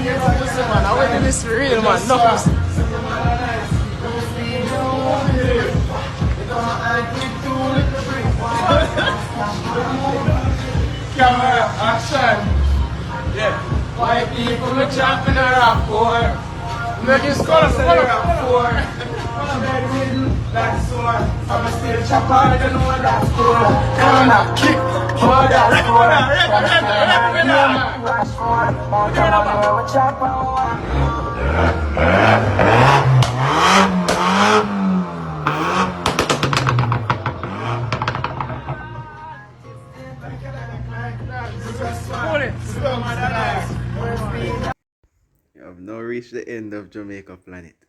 I went to this for real, man. No. Camera, action. Yeah. White people were chopping a rap for. Make this color say rap for. That's one. I'm a still chop out, I don't know what that's for. Come on, kick. Hold that for. You have now reached the end of Jamaica Planet.